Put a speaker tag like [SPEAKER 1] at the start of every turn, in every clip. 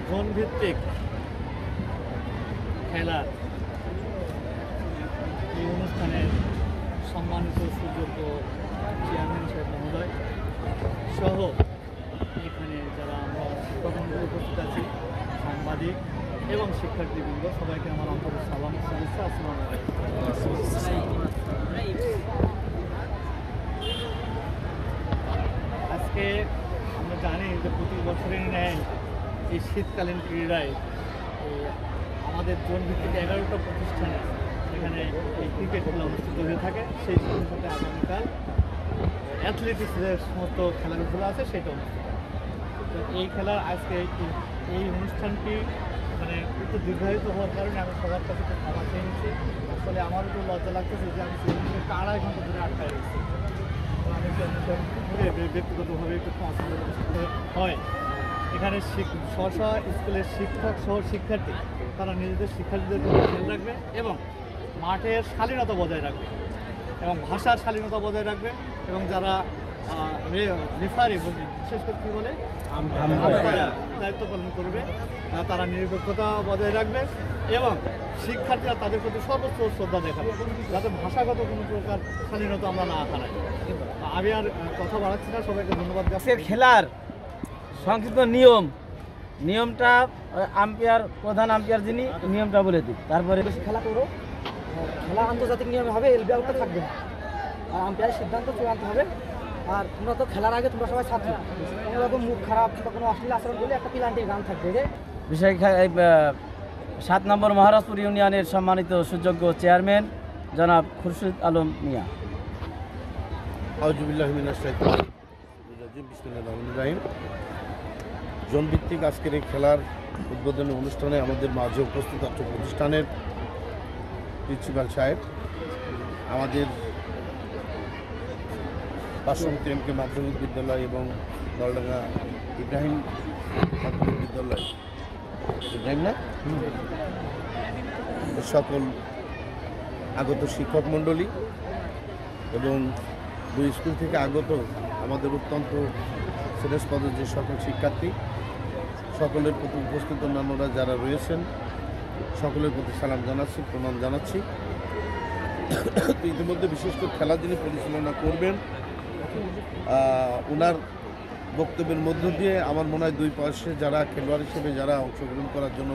[SPEAKER 1] Zone ভিত্তিক খেলার এই অনুষ্ঠানের সম্মানিত সুযোগ্য চেয়ারম্যান সাহেব মহোদয় সহ এখানে যারা আমরা শিক্ষকমণ্ডলী উপস্থিত আছি, সাংবাদিক এবং শিক্ষার্থীবৃন্দ, সবাইকে আমার অন্তরের সালাম শুভেচ্ছা। আসসালামু আলাইকুম। আজকে আমরা জানি যে প্রতি বছরের ন্যায় এই শীতকালীন ক্রীড়ায় আমাদের জোন ভিত্তিক 11টা প্রতিষ্ঠানে এখানে এই ক্রিকেট খেলা অনুষ্ঠিত হয়ে থাকে। সেই সাথে আগামীকাল অ্যাথলেটিক্সের সমস্ত খেলাধুলা আছে, সেটা অনুষ্ঠিত। তো এই খেলার আজকে এই অনুষ্ঠানটি মানে একটু দীর্ঘায়িত হওয়ার কারণে আমি সবার কাছে একটু ক্ষমা চেয়ে নিচ্ছি। আসলে আমার একটু লজ্জা লাগতেছে যে আমি সেদিনকে 2.5 ঘন্টা ধরে আটকায় রেখেছি। তো আমি ব্যক্তিগতভাবে একটু ক্ষমা করতে হয়। এখানে স্কুলের শিক্ষক সহ শিক্ষার্থী তারা নিজেদের শিক্ষার্থীদের খেয়াল রাখবে এবং মাঠের শালীনতা বজায় রাখবে এবং ভাষার শালীনতা বজায় রাখবে এবং যারা রেফারি বিশেষ করে কী বলে দায়িত্ব পালন করবে তারা নিরপেক্ষতা বজায় রাখবে এবং শিক্ষার্থীরা তাদের প্রতি সর্বোচ্চ শ্রদ্ধা দেখাবে, যাতে ভাষাগত কোনো প্রকার শালীনতা আমরা না হারাই। আমি আর কথা বাড়াচ্ছি না, সবাইকে ধন্যবাদ।
[SPEAKER 2] খেলার সংক্ষিপ্ত নিয়মটা আম্পায়ার, প্রধান আম্পায়ার যিনি, নিয়মটা বলে দিই, তারপরে
[SPEAKER 3] খেলা করো। খেলা আন্তর্জাতিক নিয়মে হবে, এলবি আউটটা থাকবে না। আর আম্পায়ারের সিদ্ধান্ত চূড়ান্ত হবে। আর তোমরা তো খেলার আগে তোমরা সবাই ছাত্র, কোনো রকম মুখ খারাপ বা কোনো অশ্লীল আচরণ করলে একটা পিলান্টির গান থাকবে।
[SPEAKER 2] বিষয় 7 নম্বর মহারাজপুর ইউনিয়নের সম্মানিত সুযোগ্য চেয়ারম্যান জনাব খুরশিদ আলম মিয়া।
[SPEAKER 4] আউযুবিল্লাহি মিনাশ শাইতানির রাজিম, বিসমিল্লাহির রহমানির রহিম। জোনভিত্তিক আজকের এই খেলার উদ্বোধনী অনুষ্ঠানে আমাদের মাঝে উপস্থিত আছে প্রতিষ্ঠানের প্রিন্সিপাল সাহেব, আমাদের পার্শ্ববর্তী এমকে মাধ্যমিক বিদ্যালয় এবং দলডাঙ্গা ইব্রাহিম মাধ্যমিক বিদ্যালয়, ইব্রাহিম না, সকল আগত শিক্ষক মণ্ডলী এবং দুই স্কুল থেকে আগত আমাদের অত্যন্ত শ্রেষ্ঠপদের যে সকল শিক্ষার্থী, সকলের প্রতি উপস্থিত অন্যান্যরা যারা রয়েছেন, সকলের প্রতি সালাম জানাচ্ছি, প্রণাম জানাচ্ছি। তো ইতিমধ্যে বিশেষ করে খেলা যিনি পরিচালনা করবেন, ওনার বক্তব্যের মধ্য দিয়ে আমার মনে হয় দুই পাশে যারা খেলোয়াড় হিসেবে যারা অংশগ্রহণ করার জন্য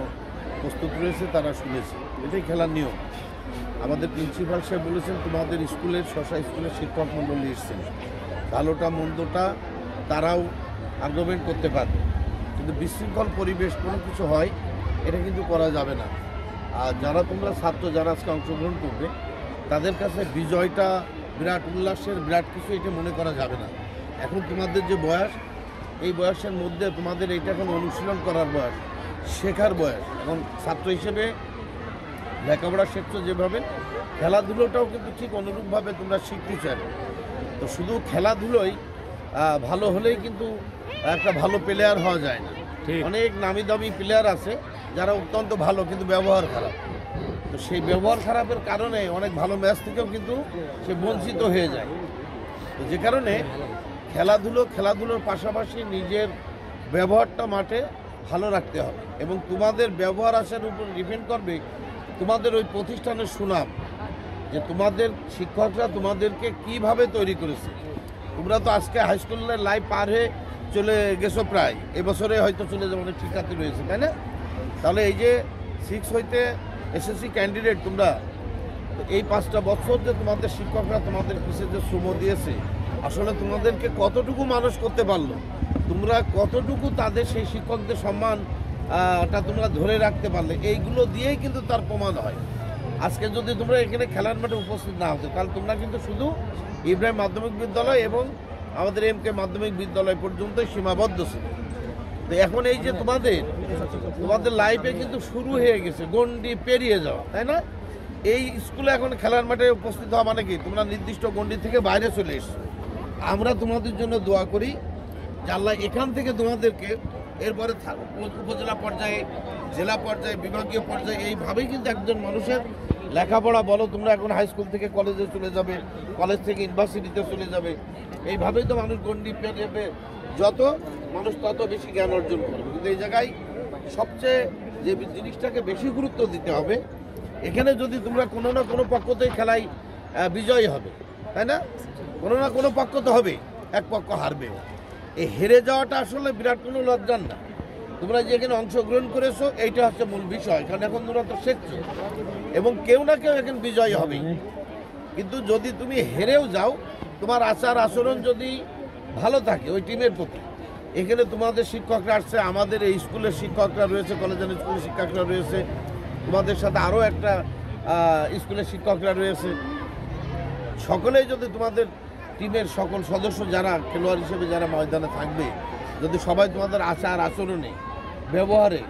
[SPEAKER 4] প্রস্তুত রয়েছে তারা শুনেছে। এটাই খেলার নিয়ম। আমাদের প্রিন্সিপাল সাহেব বলেছেন তোমাদের স্কুলের স্কুলের শিক্ষক মণ্ডলী এসছেন, ভালোটা মন্দটা তারাও আর্গুমেন্ট করতে পারবে, কিন্তু বিশৃঙ্খল পরিবেশ কোনো কিছু হয় এটা কিন্তু করা যাবে না। আর যারা তোমরা ছাত্র যারা আজকে অংশগ্রহণ করবে তাদের কাছে বিজয়টা বিরাট উল্লাসের বিরাট কিছু এটা মনে করা যাবে না। এখন তোমাদের যে বয়স, এই বয়সের মধ্যে তোমাদের এইটা এখন অনুশীলন করার বয়স, শেখার বয়স। এখন ছাত্র হিসেবে লেখাপড়া শিখছো যেভাবে, খেলাধুলোটাও কিন্তু ঠিক অনুরূপভাবে তোমরা শিখতে চাইবে। তো শুধু খেলাধুলোই ভালো হলেই কিন্তু একটা ভালো প্লেয়ার হওয়া যায় না। অনেক নামি দামি প্লেয়ার আছে যারা অত্যন্ত ভালো কিন্তু ব্যবহার খারাপ। তো সেই ব্যবহার খারাপের কারণে অনেক ভালো ম্যাচ থেকেও কিন্তু সে বঞ্চিত হয়ে যায়। তো যে কারণে খেলাধুলোর পাশাপাশি নিজের ব্যবহারটা মাঠে ভালো রাখতে হবে এবং তোমাদের ব্যবহার আসার উপর ডিপেন্ড করবে তোমাদের ওই প্রতিষ্ঠানের সুনাম, যে তোমাদের শিক্ষকরা তোমাদেরকে কিভাবে তৈরি করেছে। তোমরা তো আজকে হাই স্কুলের লাইফ পার হয়ে চলে গেছো, প্রায় এবছরে হয়তো চলে যাবো, অনেক শিক্ষার্থী রয়েছে, তাই না? তাহলে এই যে 6 হইতে এসএসসি ক্যান্ডিডেট তোমরা, এই 5টা বছর যে তোমাদের শিক্ষকরা তোমাদের পিছিয়ে যে শ্রম দিয়েছে, আসলে তোমাদেরকে কতটুকু মানুষ করতে পারলো, তোমরা কতটুকু তাদের সেই শিক্ষকদের সম্মানটা তোমরা ধরে রাখতে পারলে, এইগুলো দিয়েই কিন্তু তার প্রমাণ হয়। আজকে যদি তোমরা এখানে খেলার মাঠে উপস্থিত না হতো, তাহলে তোমরা কিন্তু শুধু ইব্রাহিম মাধ্যমিক বিদ্যালয় এবং আমাদের এমকে মাধ্যমিক বিদ্যালয় পর্যন্তই সীমাবদ্ধ ছিল। তো এখন এই যে তোমাদের লাইফে কিন্তু শুরু হয়ে গেছে গণ্ডি পেরিয়ে যাওয়া, তাই না? এই স্কুলে এখন খেলার মাঠে উপস্থিত হওয়া মানে কি, তোমরা নির্দিষ্ট গণ্ডি থেকে বাইরে চলে এসছো। আমরা তোমাদের জন্য দোয়া করি যে আল্লাহ এখান থেকে তোমাদেরকে এরপরে উপজেলা পর্যায়ে, জেলা পর্যায়ে, বিভাগীয় পর্যায়ে, এইভাবেই কিন্তু একজন মানুষের লেখাপড়া বলো, তোমরা এখন হাই স্কুল থেকে কলেজে চলে যাবে, কলেজ থেকে ইউনিভার্সিটিতে চলে যাবে, এইভাবেই তো মানুষ গণ্ডি পেয়ে যত মানুষ তত বেশি জ্ঞান অর্জন করবে। কিন্তু এই জায়গায় সবচেয়ে যে জিনিসটাকে বেশি গুরুত্ব দিতে হবে, এখানে যদি তোমরা কোনো না কোনো পক্ষতেই খেলায় বিজয়ী হবে, তাই না? কোনো না কোনো পক্ষ তো হবে, এক পক্ষ হারবে। এই হেরে যাওয়াটা আসলে বিরাট কোনো লজ্জার না। তোমরা যে এখানে অংশগ্রহণ করেছো এইটা হচ্ছে মূল বিষয়, কারণ এখন তোমরা তো শিখছো এবং কেউ না কেউ এখন বিজয়ী হবে। কিন্তু যদি তুমি হেরেও যাও, তোমার আচার আচরণ যদি ভালো থাকে ওই টিমের প্রতি, এখানে তোমাদের শিক্ষকরা আসছে, আমাদের এই স্কুলের শিক্ষকরা রয়েছে, কলেজের স্কুলের শিক্ষকরা রয়েছে, তোমাদের সাথে আরও একটা স্কুলের শিক্ষকরা রয়েছে, সকলেই যদি তোমাদের টিমের সকল সদস্য যারা খেলোয়াড় হিসেবে যারা ময়দানে থাকবে, যদি সবাই তোমাদের আচার আচরণে ব্যবহারে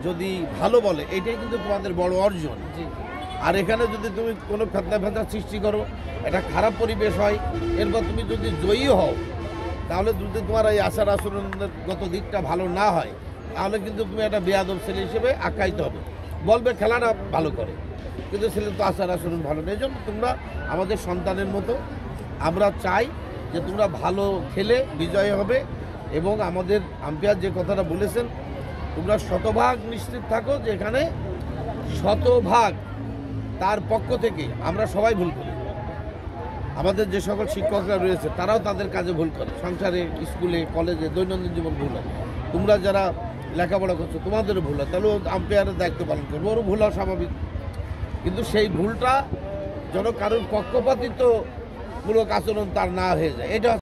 [SPEAKER 4] যদি ভালো বলে, এটাই কিন্তু তোমাদের বড় অর্জন। আর এখানে যদি তুমি কোনো ফেতনা সৃষ্টি করো, একটা খারাপ পরিবেশ হয়, এরপর তুমি যদি জয়ী হও, তাহলে যদি তোমার এই আচার আচরণগত দিকটা ভালো না হয়, তাহলে কিন্তু তুমি একটা বেয়াদব ছেলে হিসেবে আখ্যায়িত হবে। বলবে খেলাটা ভালো করে, কিন্তু ছেলে তো আচার আচরণ ভালো নেই। এই জন্য তোমরা আমাদের সন্তানের মতো, আমরা চাই যে তোমরা ভালো খেলে বিজয়ী হবে। এবং আমাদের আম্পায়ার যে কথাটা বলেছেন, তোমরা শতভাগ নিশ্চিত থাকো যে এখানে শতভাগ তার পক্ষ থেকে আমরা সবাই ভুল করি। আমাদের যে সকল শিক্ষকরা রয়েছে তারাও তাদের কাজে ভুল করে, সংসারে, স্কুলে, কলেজে, দৈনন্দিন জীবন ভুল হয়। তোমরা যারা লেখাপড়া করছো তোমাদেরও ভুল হয়, তাহলে আম্পায়ারের দায়িত্ব পালন করবো, ওরও ভুল হওয়া স্বাভাবিক। কিন্তু সেই ভুলটা যেন কারোর পক্ষপাতিত্বমূলক আচরণ তার না হয়ে যায়, এটা